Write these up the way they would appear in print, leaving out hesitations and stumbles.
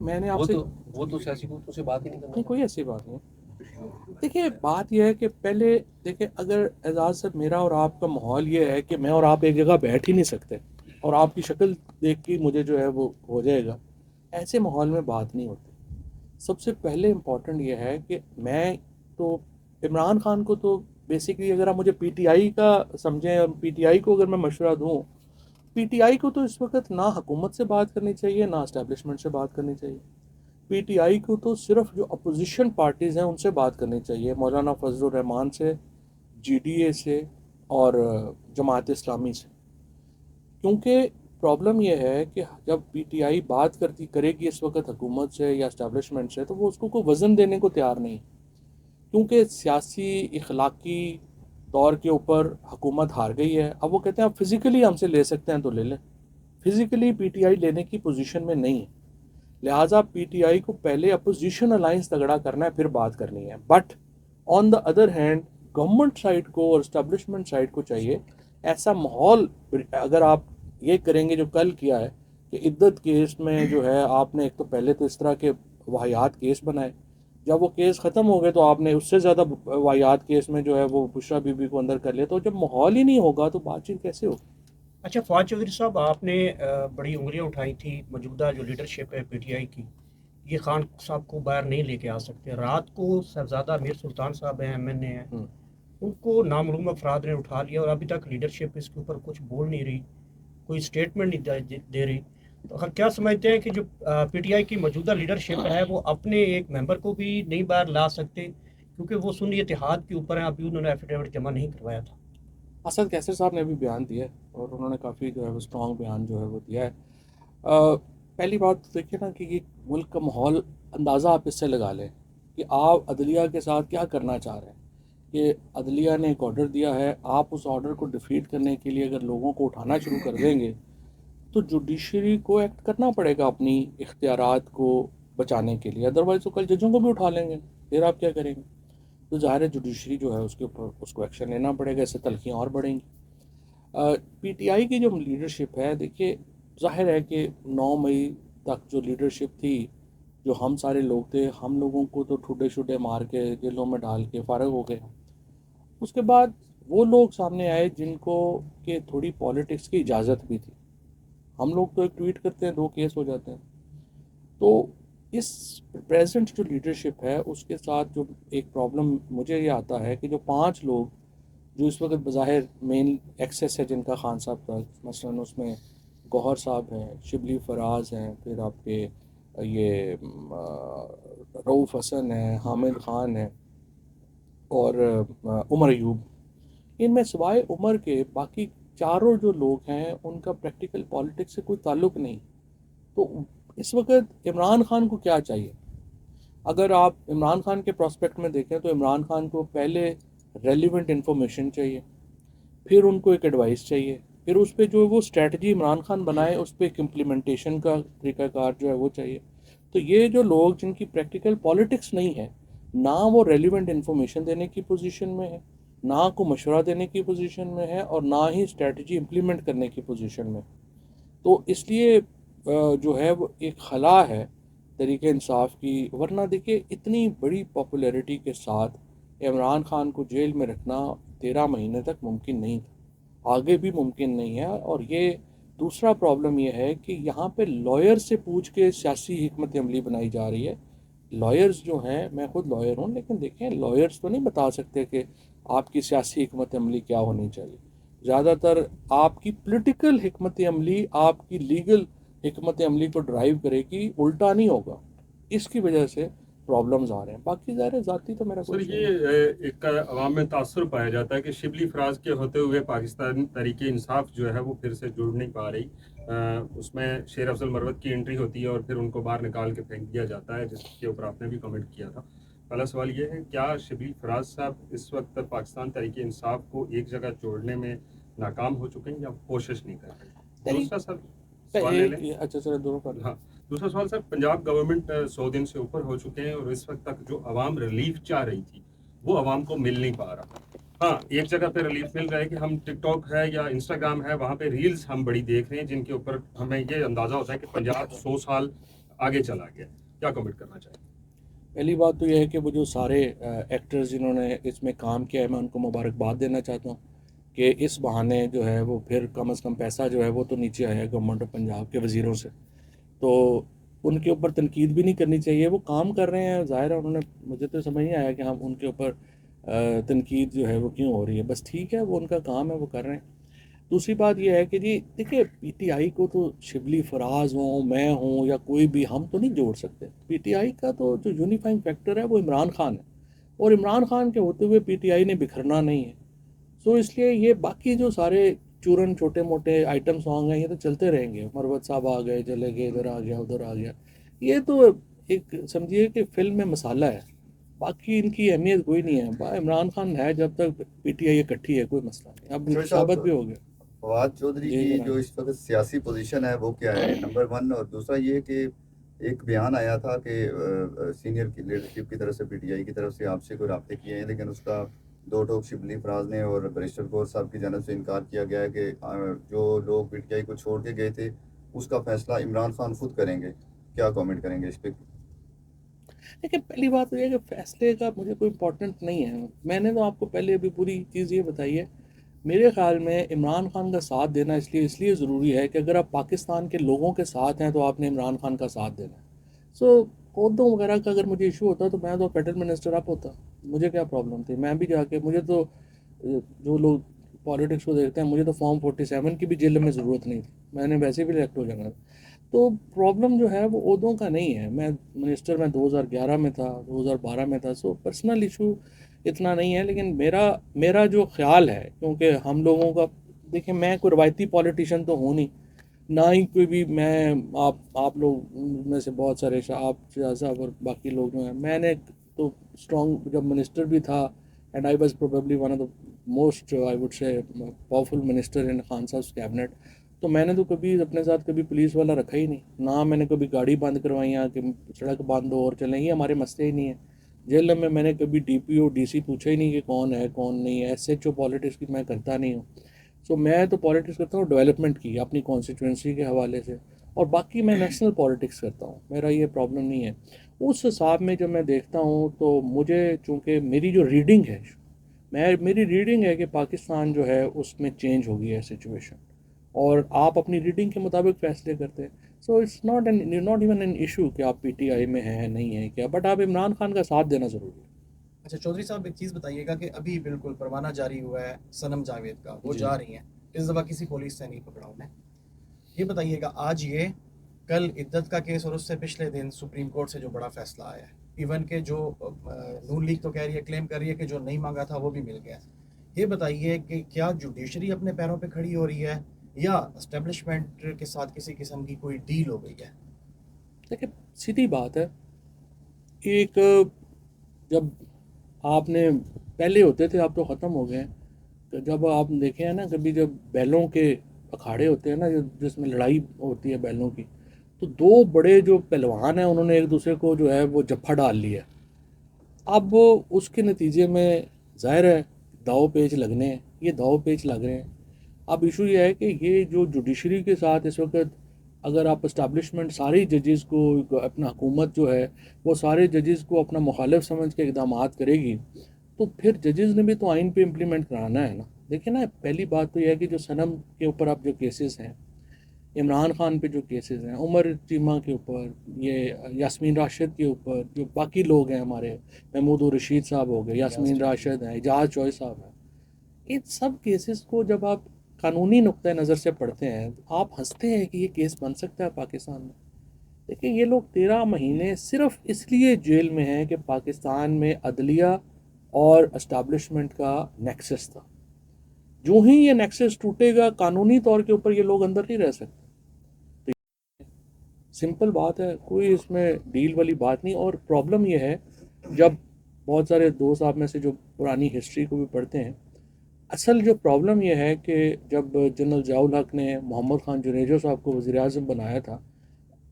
मैंने वो आपसे तो वो तो सियासी कुत्तों से बात ही नहीं करना नहीं, कोई चाहते। ऐसी बात नहीं। देखिए, बात यह है कि पहले देखिए, अगर एजाज सर मेरा और आपका माहौल ये है कि मैं और आप एक जगह बैठ ही नहीं सकते और आपकी शक्ल देख के मुझे जो है वो हो जाएगा, ऐसे माहौल में बात नहीं होती। सबसे पहले इम्पोर्टेंट ये है कि मैं तो इमरान खान को तो बेसिकली, अगर आप मुझे पीटीआई का समझें और पीटीआई को अगर मैं मशवरा दूं, पीटीआई को तो इस वक्त ना हुकूमत से बात करनी चाहिए ना इस्टेब्लिशमेंट से बात करनी चाहिए। पीटीआई को तो सिर्फ जो अपोजिशन पार्टीज़ हैं उनसे बात करनी चाहिए, मौलाना फजलुर रहमान से, जीडीए से और जमात इस्लामी से। क्योंकि प्रॉब्लम यह है कि जब पीटीआई बात करती करेगी इस वक्त हुकूमत से या इस्टेब्लिशमेंट से, तो वो उसको कोई वज़न देने को तैयार नहीं। क्योंकि सियासी इखलाकी तौर के ऊपर हुकूमत हार गई है। अब वो कहते हैं आप फिज़िकली हमसे ले सकते हैं तो ले लें। फिज़िकली पीटीआई लेने की पोजीशन में नहीं है। लिहाजा पीटीआई को पहले अपोजिशन अलायंस तगड़ा करना है, फिर बात करनी है। But on the other hand government side को और इस्टेब्लिशमेंट साइड को चाहिए ऐसा माहौल। अगर आप ये करेंगे जो कल किया है कि इद्दत केस में जो है आपने एक तो पहले तो इस तरह के वाहियात केस बनाए, जब वो केस ख़त्म हो गए तो आपने उससे ज़्यादा वाहियात केस में जो है वो बुशरा बीबी को अंदर कर लिया। तो जब माहौल ही नहीं होगा तो बातचीत कैसे होगी? अच्छा फवाद चौधरी साहब, आपने बड़ी उंगलियां उठाई थी मौजूदा जो लीडरशिप है पीटीआई की, ये खान साहब को बाहर नहीं लेके आ सकते। रात को साहबजादा मीर सुल्तान साहब हैं, एमएनए हैं, हम्म। उनको नामालूम अफराद ने उठा लिया और अभी तक लीडरशिप इसके ऊपर कुछ बोल नहीं रही, कोई स्टेटमेंट नहीं दे रही। तो हम क्या समझते हैं कि जो पीटीआई की मौजूदा लीडरशिप है वो अपने एक मेंबर को भी नहीं बाहर ला सकते, क्योंकि वो सुन्नी इत्तेहाद के ऊपर है, अभी उन्होंने एफिडेविट जमा नहीं करवाया था। असद कैसर साहब ने भी बयान दिया है और उन्होंने काफ़ी जो है वो स्ट्रॉन्ग बयान जो है वो दिया है। पहली बात तो देखिए ना कि ये मुल्क का माहौल अंदाज़ा आप इससे लगा लें कि आप अदलिया के साथ क्या करना चाह रहे हैं। कि अदलिया ने एक ऑर्डर दिया है, आप उस ऑर्डर को डिफीट करने के लिए अगर लोगों को उठाना शुरू कर देंगे तो जुडिशरी को एक्ट करना पड़ेगा अपनी इख्तियारात को बचाने के लिए। अदरवाइज़ तो कल जजों को भी उठा लेंगे, फिर आप क्या करेंगे? तो ज़ाहिर है जुडिशरी जो है उसके ऊपर उसको एक्शन लेना पड़ेगा, इससे तलखियाँ और बढ़ेंगी। पीटीआई की जो लीडरशिप है, देखिए जाहिर है कि 9 मई तक जो लीडरशिप थी, जो हम सारे लोग थे, हम लोगों को तो ठुड्डे शुड्डे मार के जेलों में डाल के फारग हो गए। उसके बाद वो लोग सामने आए जिनको के थोड़ी पॉलिटिक्स की इजाज़त भी थी। हम लोग तो एक ट्वीट करते हैं 2 केस हो जाते हैं। तो इस प्रेजेंट जो लीडरशिप है उसके साथ जो एक प्रॉब्लम मुझे ये आता है कि जो 5 लोग जो इस वक्त बज़ाहिर मेन एक्सेस है जिनका, खान साहब का मसलन, उसमें गौहर साहब हैं, शिबली फराज हैं, फिर आपके ये रऊफ़ हसन है, हामिद ख़ान है और उमर अयूब। इनमें सिवाय उमर के बाकी चारों जो लोग हैं उनका प्रैक्टिकल पॉलिटिक्स से कोई ताल्लुक़ नहीं। तो इस वक्त इमरान खान को क्या चाहिए? अगर आप इमरान खान के प्रोस्पेक्ट में देखें तो इमरान खान को पहले रेलिवेंट इन्फॉर्मेशन चाहिए, फिर उनको एक एडवाइस चाहिए, फिर उस पर जो वो स्ट्रेटजी इमरान खान बनाए उस पर एक इम्प्लीमेंटेशन का तरीक़ाकार जो है वो चाहिए। तो ये जो लोग जिनकी प्रैक्टिकल पॉलिटिक्स नहीं है, ना वो रेलिवेंट इन्फॉर्मेशन देने की पोजीशन में है, ना को मशवरा देने की पोजीशन में है और ना ही स्ट्रेटजी इम्प्लीमेंट करने की पोजीशन में। तो इसलिए जो है वो एक खला है तरीके इंसाफ की। वरना देखिए, इतनी बड़ी पॉपुलैरिटी के साथ इमरान खान को जेल में रखना 13 महीने तक मुमकिन नहीं था, आगे भी मुमकिन नहीं है। और ये दूसरा प्रॉब्लम ये है कि यहाँ पे लॉयर से पूछ के सियासी हिकमत अमली बनाई जा रही है। लॉयर्स जो हैं, मैं खुद लॉयर हूँ, लेकिन देखें लॉयर्स तो नहीं बता सकते कि आपकी सियासी हिकमत अमली क्या होनी चाहिए। ज़्यादातर आपकी पॉलिटिकल हिकमत अमली आपकी लीगल हिकमत अमली को ड्राइव करेगी, उल्टा नहीं होगा। इसकी वजह से प्रॉब्लम्स आ रहे हैं। बाकी ज़ाहिर है ज़ाती तो मेरा कोई सर इशू ये नहीं। एक अवाम में तासुर पाया जाता है कि शिबली फराज के होते हुए पाकिस्तान तरीके इंसाफ जो है वो फिर से जुड़ नहीं पा रही। उसमें शेर अफजल मरवत की एंट्री होती है और फिर उनको बाहर निकाल के फेंक दिया जाता है, जिसके ऊपर आपने भी कमेंट किया था। पहला सवाल ये है, क्या शिबली फराज साहब इस वक्त पाकिस्तान तरीके इंसाफ को एक जगह जोड़ने में नाकाम हो चुके हैं या कोशिश नहीं कर रहे? तरी दूसरा सर सवाल ले लें। अच्छा चलो दोनों कर लो। हाँ, दूसरा सवाल सर, पंजाब गवर्नमेंट 100 दिन से ऊपर हो चुके हैं और इस वक्त तक जो अवाम रिलीफ चाह रही थी वो अवाम को मिल नहीं पा रहा। हाँ, एक जगह पे रिलीफ मिल रहा है कि हम टिकटॉक है या इंस्टाग्राम है, वहाँ पे रील्स हम बड़ी देख रहे हैं जिनके ऊपर हमें ये अंदाज़ा होता है कि पंजाब 100 साल आगे चला गया, क्या कमेंट करना चाहिए? पहली बात तो यह है कि वो जो सारे एक्टर्स जिन्होंने इसमें काम किया है, मैं उनको मुबारकबाद देना चाहता हूँ कि इस बहाने जो है वो फिर कम से कम पैसा जो है वो तो नीचे आया गवर्नमेंट ऑफ पंजाब के वज़ीरों से, तो उनके ऊपर तनकीद भी नहीं करनी चाहिए। वो काम कर रहे हैं, ज़ाहिर है उन्होंने, मुझे तो समझ नहीं आया कि हम उनके ऊपर तनकीद जो है वो क्यों हो रही है। बस ठीक है, वो उनका काम है, वो कर रहे हैं। दूसरी बात यह है कि जी देखिए, पीटीआई को तो शिबली फराज हों, मैं हूँ या कोई भी, हम तो नहीं जोड़ सकते। पीटीआई का तो जो यूनिफाइंग फैक्टर है वो इमरान खान है, और इमरान खान के होते हुए पीटीआई ने बिखरना नहीं है। सो इसलिए ये बाकी जो सारे चूरन छोटे मोटे आइटम सॉन्ग हैं ये तो चलते रहेंगे। मरवत साहब आ गए, चले गए, इधर आ गया, उधर आ गया, ये तो एक समझिए कि फिल्म में मसाला है, बाकी इनकी अहमियत कोई नहीं है। इमरान खान है जब तक पीटीआई इकट्ठी है, कोई मसला नहीं। अब शोर साबित साहब, भी हो गया। फवाद चौधरी जी की जनाब। जो इस वक्त सियासी पोजीशन है वो क्या है, नंबर वन। और दूसरा ये कि एक बयान आया था कि सीनियर की लीडरशिप की तरफ से, पीटीआई की तरफ से आपसे कोई राब्ते किए हैं, लेकिन उसका दो टोक शिबली फराज ने और बैरिस्टर गौर साहब की जानब से इनकार किया गया है कि जो लोग पीटीआई को छोड़ के गए थे उसका फैसला इमरान खान खुद करेंगे। क्या कमेंट करेंगे इस पर? देखिए, पहली बात तो ये है कि फैसले का मुझे कोई इम्पोर्टेंट नहीं है। मैंने तो आपको पहले अभी पूरी चीज़ ये बताई है। मेरे ख़्याल में इमरान खान का साथ देना इसलिए ज़रूरी है कि अगर आप पाकिस्तान के लोगों के साथ हैं तो आपने इमरान खान का साथ देना है। सो ओहदों वगैरह का अगर मुझे इशू होता तो मैं तो फेडरल मिनिस्टर अप होता, मुझे क्या प्रॉब्लम थी। मैं भी जाके, मुझे तो जो लोग पॉलिटिक्स को देखते हैं, मुझे तो फॉर्म 47 की भी जेल में ज़रूरत नहीं थी, मैंने वैसे भी इलेक्ट हो जाना था। तो प्रॉब्लम जो है वो ओहदों का नहीं है। मैं 2011 में था, 2012 में था, सो पर्सनल इशू इतना नहीं है। लेकिन मेरा जो ख्याल है, क्योंकि हम लोगों का, देखिए मैं कोई रवायती पॉलिटिशियन तो हूँ नहीं, ना ही कोई भी, मैं आप लोग में से बहुत सारे आप शाह साहब और बाकी लोग जो हैं, मैंने तो स्ट्रॉन्ग जब मिनिस्टर भी था, and I was probably one of the most, I would say, powerful minister in Khan साहब कैबिनेट। तो मैंने तो कभी अपने साथ कभी पुलिस वाला रखा ही नहीं, ना मैंने कभी गाड़ी बंद करवाई कि सड़क बंद हो और चलें, ये हमारे मसले ही नहीं है। जेल में मैंने कभी डीपीओ डीसी पूछा ही नहीं कि कौन है कौन नहीं है। एसएचओ पॉलिटिक्स की मैं करता नहीं हूँ। सो मैं तो पॉलिटिक्स करता हूँ डेवलपमेंट की, अपनी कॉन्स्टिट्यूंसी के हवाले से, और बाकी मैं नेशनल पॉलिटिक्स करता हूँ, मेरा ये प्रॉब्लम नहीं है। उस हिसाब में जब मैं देखता हूँ तो मुझे, चूँकि मेरी जो रीडिंग है, मेरी रीडिंग है कि पाकिस्तान जो है उसमें चेंज हो गई है सिचुएशन, और आप अपनी रीडिंग के मुताबिक फ़ैसले करते हैं। So it's not even an issue कि आप पीटीआई में हैं नहीं है क्या, बट आप इमरान खान का साथ देना ज़रूरी है। अच्छा चौधरी साहब, एक चीज़ बताइएगा कि अभी बिल्कुल परवाना जारी हुआ है सनम जावेद का, वो जा रही हैं, इस दफ़ा किसी पुलिस से नहीं पकड़ा उन्हें। ये बताइएगा, आज ये, कल इद्दत का केस, और उससे पिछले दिन सुप्रीम कोर्ट से जो बड़ा फैसला आया है, इवन के जो नून लीग तो कह रही है, क्लेम कर रही है कि जो नहीं मांगा था वो भी मिल गया। ये बताइए कि क्या जुडिशरी अपने पैरों पे खड़ी हो रही है या एस्टेब्लिशमेंट के साथ किसी किस्म की कोई डील हो गई है? देखिए, सीधी बात है, एक, जब आपने पहले होते थे, अब तो ख़त्म हो गए हैं, तो जब आप देखें हैं ना, कभी जब बैलों के अखाड़े होते हैं ना, जिसमें लड़ाई होती है बैलों की, तो दो बड़े जो पहलवान हैं उन्होंने एक दूसरे को जो है वो जफ्फा डाल लिया। अब उसके नतीजे में ज़ाहिर है दाव पेच लगने हैं, ये दाव पेच लग रहे हैं। अब इशू ये है कि ये जो जुडिशरी के साथ इस वक्त, अगर आप इस्टेब्लिशमेंट सारी जजेस को, अपना हुकूमत जो है वो सारे जजेस को अपना मुखालिफ समझ के इक़दाम करेगी, तो फिर जजेस ने भी तो आइन पे इम्प्लीमेंट कराना है ना। देखिए ना, पहली बात तो यह है कि जो सनम के ऊपर अब जो केसेस हैं, इमरान खान पे जो केसेस हैं, उमर चीमा के ऊपर, ये यास्मीन राशिद के ऊपर, जो बाकी लोग हैं हमारे, महमूद रशीद साहब हो गए, यास्मीन राशिद हैं, एजाज चौधरी साहब हैं, इन सब केसेस को जब आप कानूनी नुक्ते नज़र से पढ़ते हैं तो आप हंसते हैं कि ये केस बन सकता है पाकिस्तान में। देखिए, ये लोग 13 महीने सिर्फ इसलिए जेल में हैं कि पाकिस्तान में अदलिया और इस्टेब्लिशमेंट का नेक्सस था। जो ही ये नेक्सस टूटेगा, कानूनी तौर के ऊपर ये लोग अंदर नहीं रह सकते। तो सिंपल बात है, कोई इसमें डील वाली बात नहीं। और प्रॉब्लम ये है, जब बहुत सारे दोस्त आप में से जो पुरानी हिस्ट्री को भी पढ़ते हैं, असल जो प्रॉब्लम यह है कि जब जनरल ज़ियाउल हक ने मोहम्मद ख़ान जुनेजो साहब को वज़ीर आज़म बनाया था,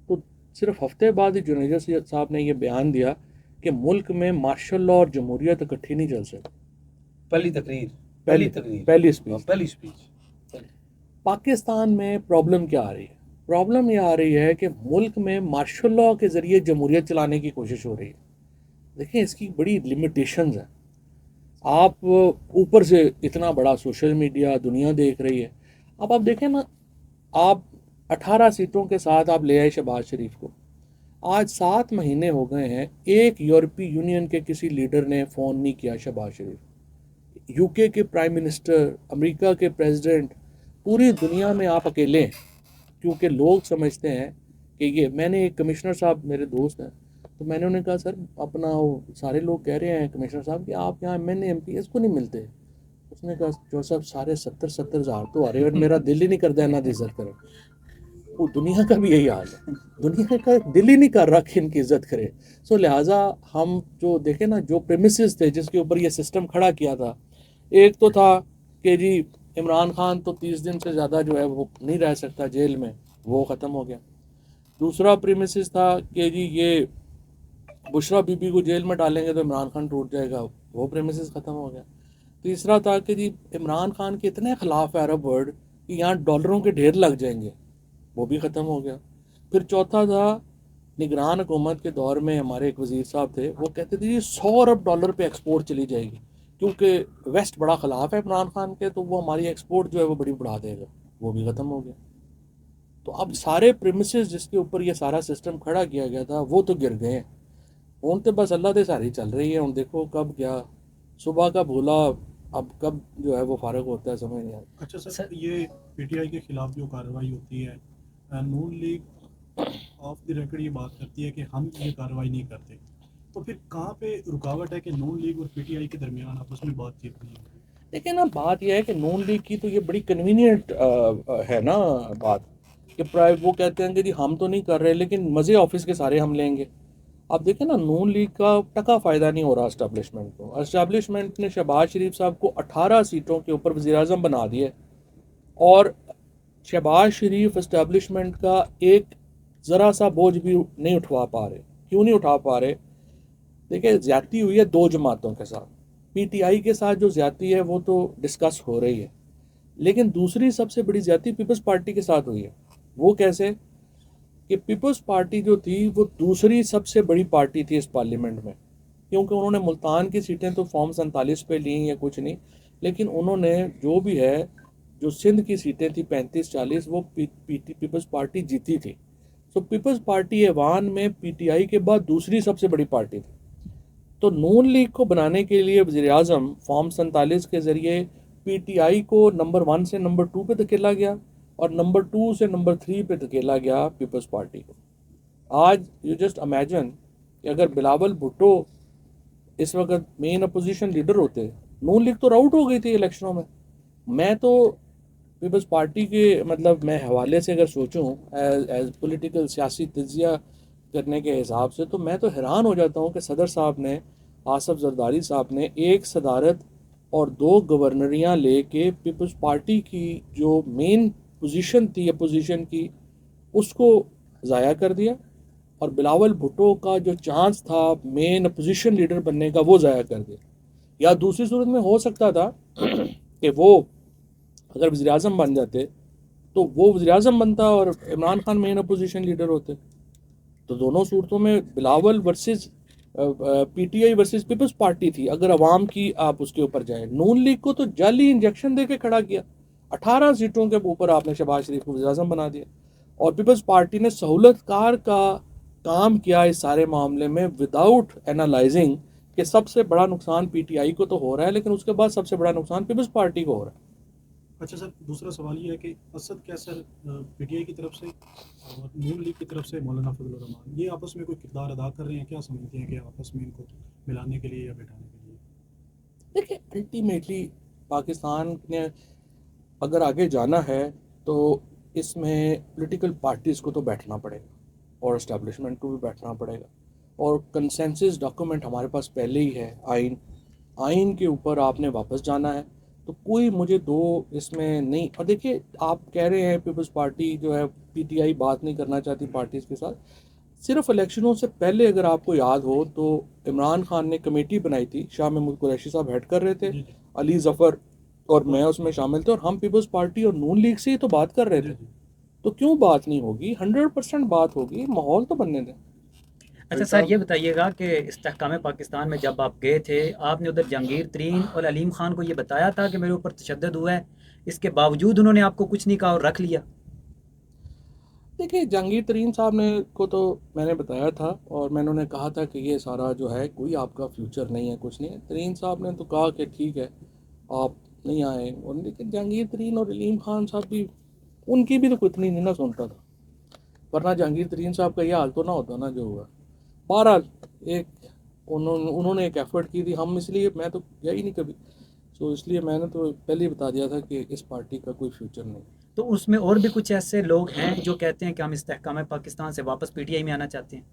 तो सिर्फ हफ्ते बाद ही जुनेजो साहब ने यह बयान दिया कि मुल्क में मार्शल लॉ और जमहूरियत इकट्ठी नहीं चल सकती। पहली स्पीच। पाकिस्तान में प्रॉब्लम क्या आ रही है? प्रॉब्लम ये आ रही है कि मुल्क में मार्शल लॉ के ज़रिए जमहूरियत चलाने की कोशिश हो रही है। देखिए इसकी बड़ी लिमिटेशंस हैं। आप ऊपर से इतना बड़ा सोशल मीडिया दुनिया देख रही है। अब आप देखें ना, आप 18 सीटों के साथ आप ले आए शहबाज शरीफ को। आज 7 महीने हो गए हैं, एक यूरोपीय यूनियन के किसी लीडर ने फ़ोन नहीं किया शहबाज शरीफ। यूके के प्राइम मिनिस्टर, अमेरिका के प्रेसिडेंट, पूरी दुनिया में आप अकेले हैं, क्योंकि लोग समझते हैं कि ये, मैंने एक कमिश्नर साहब मेरे दोस्त हैं, तो मैंने उन्हें कहा सर अपना वो सारे लोग कह रहे हैं कमिश्नर साहब कि आप यहाँ MNA MPs को नहीं मिलते। उसने कहा जो साहब सारे 70 हज़ार तो आ रहे हैं और मेरा दिल ही नहीं करता है ना इज्जत करें। वो दुनिया का भी यही हाल है, दुनिया का दिल ही नहीं कर रहा कि इनकी इज्जत करे। सो लिहाजा हम जो देखें ना, जो प्रेमिसेस थे जिसके ऊपर ये सिस्टम खड़ा किया था, एक तो था कि जी इमरान खान तो 30 दिन से ज़्यादा जो है वो नहीं रह सकता जेल में, वो ख़त्म हो गया। दूसरा प्रीमिसिस था कि जी ये बुशरा बीबी को जेल में डालेंगे तो इमरान खान टूट जाएगा, वो प्रीमिसिस ख़त्म हो गया। तीसरा था कि जी इमरान खान के इतने ख़िलाफ़ है अरब वर्ल्ड कि यहाँ डॉलरों के ढेर लग जाएंगे, वो भी ख़त्म हो गया। फिर चौथा था, निगरान हुकूमत के दौर में हमारे एक वज़ीर साहब थे, वो कहते थे जी 100 अरब डॉलर पे एक्सपोर्ट चली जाएगी, क्योंकि वेस्ट बड़ा ख़िलाफ़ है इमरान खान के, तो वो हमारी एक्सपोर्ट जो है वो बड़ी बढ़ा देगा, वो भी ख़त्म हो गया। तो अब सारे प्रीमिसेस जिसके ऊपर ये सारा सिस्टम खड़ा किया गया था वो तो गिर गए हैं। हूँ तो बस अल्लाह दे सारी चल रही है। हूँ देखो कब क्या सुबह का भूला, अब कब जो है वो फारग होता है समझ नहीं आता। अच्छा सर, ये पीटीआई के खिलाफ जो कार्रवाई होती है, नून लीग ऑफ द रिकॉर्ड ये बात करती है कि हम ये कार्रवाई नहीं करते, तो फिर कहाँ पे रुकावट है कि नून लीग और पीटीआई के दरमियान आपस में बातचीत नहीं है? लेकिन ना बात यह है कि नून लीग की तो ये बड़ी कन्वीनियंट है ना बात कि प्राइवेट वो कहते हैं कि जी हम तो नहीं कर रहे लेकिन मज़े ऑफिस के सारे हम लेंगे। आप देखें ना, नून लीग का टका फ़ायदा नहीं हो रहा इस्टेब्लिशमेंट को। इस्टेब्लिशमेंट ने शहबाज शरीफ साहब को 18 सीटों के ऊपर वज़ीर आज़म बना दिए और शहबाज शरीफ इस्टेब्लिशमेंट का एक ज़रा सा बोझ भी नहीं उठवा पा रहे। क्यों नहीं उठा पा रहे? देखिए ज़्यादती हुई है दो जमातों के साथ। पीटीआई के साथ जो ज़्यादती है वो तो डिस्कस हो रही है, लेकिन दूसरी सबसे बड़ी ज़्यादती पीपल्स पार्टी के साथ हुई है। वो कैसे कि पीपल्स पार्टी जो थी वो दूसरी सबसे बड़ी पार्टी थी इस पार्लियामेंट में, क्योंकि उन्होंने मुल्तान की सीटें तो फॉर्म 47 पे ली या कुछ नहीं, लेकिन उन्होंने जो भी है, जो सिंध की सीटें थी 35-40, वो पीपल्स पार्टी जीती थी। सो पीपल्स पार्टी ऐवान में पीटीआई के बाद दूसरी सबसे बड़ी पार्टी थी। तो नून लीग को बनाने के लिए वज़ीर आज़म फॉर्म 47 के ज़रिए पीटीआई को नंबर 1 से नंबर 2 पे धकेला गया और नंबर 2 से नंबर 3 पे धकेला गया पीपल्स पार्टी को। आज यू जस्ट इमेजिन कि अगर बिलावल भुट्टो इस वक्त मेन अपोजिशन लीडर होते, नून लीग तो आउट हो गई थी इलेक्शनों में। मैं तो पीपल्स पार्टी के मतलब मैं हवाले से अगर सोचूं एज पॉलिटिकल सियासी तजिया करने के हिसाब से, तो मैं तो हैरान हो जाता हूं कि सदर साहब ने, आसफ जरदारी साहब ने एक सदारत और 2 गवर्नरियां लेके पीपल्स पार्टी की जो मेन पोजीशन थी अपोजिशन की उसको ज़ाया कर दिया, और बिलावल भुट्टो का जो चांस था मेन अपोजिशन लीडर बनने का वो ज़ाया कर दिया। या दूसरी सूरत में हो सकता था कि वो अगर वज़ीर आज़म बन जाते तो वो वज़ीर आज़म बनता और Imran Khan main opposition leader होते। तो दोनों सूरतों में Bilawal versus PTI versus Peoples Party थी अगर अवाम की आप उसके ऊपर जाएं। नून लीग को तो जाली इंजेक्शन दे के खड़ा किया, 18 सीटों के ऊपर आपने शहबाज शरीफ को वज़ीर आज़म बना दिया, और पीपल्स पार्टी ने सहूलतकार का काम किया इस सारे मामले में विदाउट एनालाइजिंग कि सबसे बड़ा नुकसान पीटीआई को तो हो रहा है, लेकिन उसके बाद सबसे बड़ा नुकसान पीपल्स पार्टी को हो रहा है। अच्छा सर, दूसरा सवाल ये है कि असद कैसर पीटीआई की तरफ से और नून लीग की तरफ से मौलाना फजलुर रहमान, ये आपस में कोई किरदार अदा कर रहे हैं? क्या समझते हैं कि आपस में इनको मिलाने के लिए या बैठाने के लिए? देखिए अल्टीमेटली पाकिस्तान ने अगर आगे जाना है तो इसमें पॉलिटिकल पार्टीज़ को तो बैठना पड़ेगा और इस्टेब्लिशमेंट को भी बैठना पड़ेगा, और कंसेंसस डॉक्यूमेंट हमारे पास पहले ही है। आइन के ऊपर आपने वापस जाना है, तो कोई मुझे दो इसमें नहीं। और देखिए आप कह रहे हैं पीपल्स पार्टी जो है पीटीआई बात नहीं करना चाहती पार्टीज़ के साथ। सिर्फ इलेक्शनों से पहले अगर आपको याद हो तो इमरान खान ने कमेटी बनाई थी, शाह महमूद कुरैशी साहब हेड कर रहे थे, अली ज़फ़र और मैं उसमें शामिल थे, और हम पीपल्स पार्टी और नून लीग से ही तो बात कर रहे थे। तो क्यों बात नहीं होगी? 100% बात होगी, माहौल तो बनने दें। अच्छा सर, ये बताइएगा कि इस्तेहकाम पाकिस्तान में जब आप गए थे, आपने उधर जहांगीर तरीन और अलीम खान को ये बताया था कि मेरे ऊपर तशद्दुद हुआ है, इसके बावजूद उन्होंने आपको कुछ नहीं कहा और रख लिया? देखिए, जहांगीर तरीन साहब ने को तो मैंने बताया था और मैंने उन्हें कहा था कि ये सारा जो है कोई आपका फ्यूचर नहीं है, कुछ नहीं है। तरीन साहब ने तो कहा कि ठीक है आप नहीं आए, और लेकिन जहांगीर तरीन और अलीम खान साहब भी, उनकी भी तो कुछ नहीं ना सुनता था, वरना जहांगीर तरीन साहब का ये हाल तो ना होता ना जो हुआ। बहरहाल एक उन्होंने एक एफर्ट की थी, हम इसलिए मैं तो गया ही नहीं कभी, सो इसलिए मैंने तो पहले ही बता दिया था कि इस पार्टी का कोई फ्यूचर नहीं। तो उसमें और भी कुछ ऐसे लोग हैं जो कहते हैं कि हम इस्तेहकाम पाकिस्तान से वापस पीटीआई में आना चाहते हैं?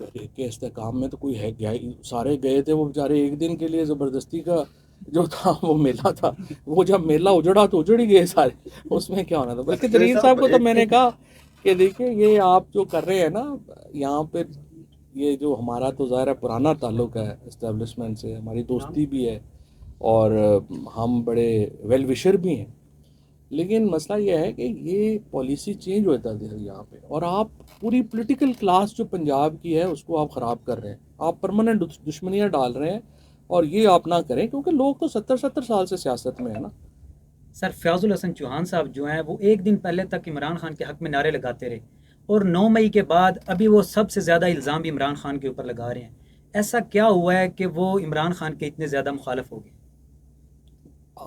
तहरीक के इस्तेहकाम में तो कोई है गया ही, सारे गए थे वो बेचारे एक दिन के लिए, ज़बरदस्ती का जो था वो मेला था, वो जब मेला उजड़ा तो उजड़ ही गए सारे, उसमें क्या होना था। बल्कि तरीन साहब को तो मैंने कहा कि देखिए ये आप जो कर रहे हैं ना यहाँ पे, ये जो हमारा तो ज़ाहिर है पुराना ताल्लुक़ है इस्टेब्लिशमेंट से, हमारी दोस्ती भी है और हम बड़े वेल विशर भी हैं, लेकिन मसला ये है कि ये पॉलिसी चेंज होता है यहाँ पे, और आप पूरी पॉलिटिकल क्लास जो पंजाब की है उसको आप ख़राब कर रहे हैं, आप परमानेंट दुश्मनियाँ डाल रहे हैं, और ये आप ना करें क्योंकि लोग तो 70 साल से सियासत में है ना। सर, फयाजुल हसन चौहान साहब जो हैं वो एक दिन पहले तक इमरान खान के हक़ में नारे लगाते रहे, और 9 मई के बाद अभी वो सबसे ज़्यादा इल्ज़ाम भी इमरान खान के ऊपर लगा रहे हैं। ऐसा क्या हुआ है कि वो इमरान खान के इतने ज़्यादा मुखालिफ हो गए?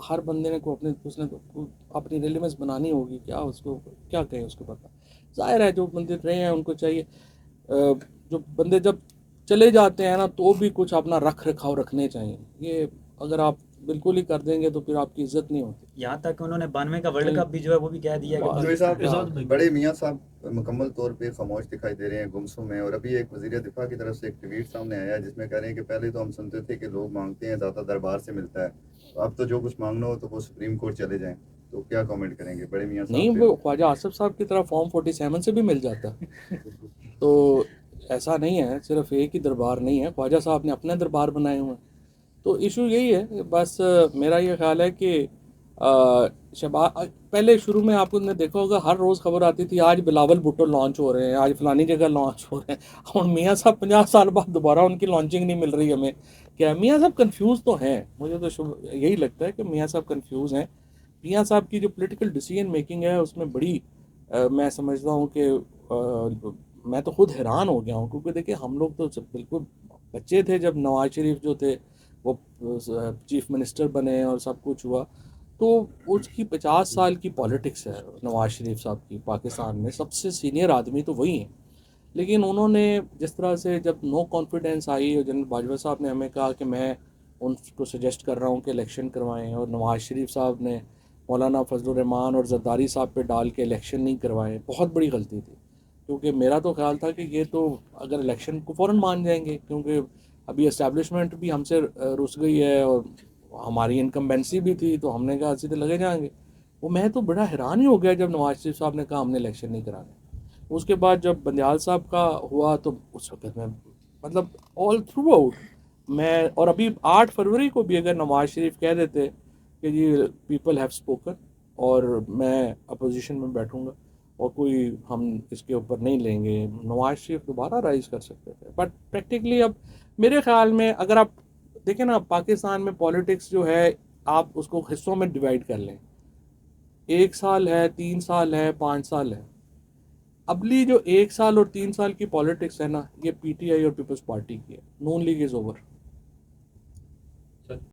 हर बंदे ने को अपने उसने तो अपनी रेलिवेंस बनानी होगी, क्या उसको क्या कहें, उसको पता जाहिर है जो बंदे रहे हैं उनको चाहिए, जो बंदे जब चले जाते हैं ना तो भी कुछ अपना रख रखाव रखने चाहिए, ये अगर आप बिल्कुल ही कर देंगे तो फिर आपकी इज्जत नहीं होती। यहाँ तक कि उन्होंने 92 का वर्ल्ड कप भी जो है वो भी कह दिया कि मौलवी साहब, भाई। बड़े मियाँ साहब मुकम्मल तौर पे खामोश दिखाई दे रहे हैं, गुमसुम हैं, और अभी एक वज़ीर दिफा की तरफ से एक ट्वीट सामने आया है जिसमें कह रहे हैं कि पहले तो हम सुनते थे कि लोग मांगते हैं दाता दरबार से मिलता है, तो अब तो जो कुछ मांगना हो तो वो सुप्रीम कोर्ट चले जाएं, तो क्या कमेंट करेंगे बड़े मियाँ नहीं, साहब वो ख्वाजा आसिफ साहब की तरह फॉर्म 47 से भी मिल जाता तो ऐसा नहीं है, सिर्फ एक ही दरबार नहीं है, ख्वाजा साहब ने अपने दरबार बनाए हुए हैं। तो इशू यही है बस, मेरा ये ख्याल है कि पहले शुरू में आपने देखा होगा हर रोज़ खबर आती थी आज बिलावल भुट्टो लॉन्च हो रहे हैं, आज फलानी जगह लॉन्च हो रहे हैं, और मियाँ साहब 50 साल बाद दोबारा उनकी लॉन्चिंग नहीं मिल रही हमें। क्या मियाँ साहब कंफ्यूज तो हैं, मुझे तो यही लगता है कि मियाँ साहब कंफ्यूज हैं। मियाँ साहब की जो पॉलिटिकल डिसीजन मेकिंग है उसमें बड़ी मैं समझता हूँ कि मैं तो खुद हैरान हो गया हूँ, क्योंकि देखिए हम लोग तो बिल्कुल बच्चे थे जब नवाज शरीफ जो थे वो चीफ मिनिस्टर बने और सब कुछ हुआ, तो उसकी 50 साल की पॉलिटिक्स है नवाज शरीफ साहब की, पाकिस्तान में सबसे सीनियर आदमी तो वही हैं। लेकिन उन्होंने जिस तरह से जब नो कॉन्फिडेंस आई और जनरल बाजवा साहब ने हमें कहा कि मैं उनको सजेस्ट कर रहा हूँ कि इलेक्शन करवाएं, और नवाज शरीफ साहब ने मौलाना फजलुर रहमान और जरदारी साहब पे डाल के इलेक्शन नहीं करवाए, बहुत बड़ी गलती थी। क्योंकि मेरा तो ख्याल था कि ये तो अगर इलेक्शन को फ़ौरन मान जाएंगे, क्योंकि अभी इस्टेब्लिशमेंट भी हमसे रुस गई है और हमारी इनकम्बेंसी भी थी, तो हमने कहा सीधे लगे जाएंगे। वो मैं तो बड़ा हैरान ही हो गया जब नवाज शरीफ साहब ने कहा हमने इलेक्शन नहीं कराने। उसके बाद जब बंदियाल साहब का हुआ तो उस वक्त में मतलब ऑल थ्रू आउट मैं, और अभी 8 फरवरी को भी अगर नवाज शरीफ कह देते कि जी पीपल हैव स्पोकन और मैं अपोजिशन में बैठूंगा और कोई हम इसके ऊपर नहीं लेंगे, नवाज शरीफ दोबारा राइज कर सकते थे। बट प्रैक्टिकली अब मेरे ख्याल में अगर आप देखें ना, पाकिस्तान में पॉलिटिक्स जो है आप उसको हिस्सों में डिवाइड कर लें, 1 साल है, 3 साल है, 5 साल है। अगली जो 1 साल और 3 साल की पॉलिटिक्स है ना, ये पीटीआई और पीपल्स पार्टी की है, नून लीग इज़ ओवर।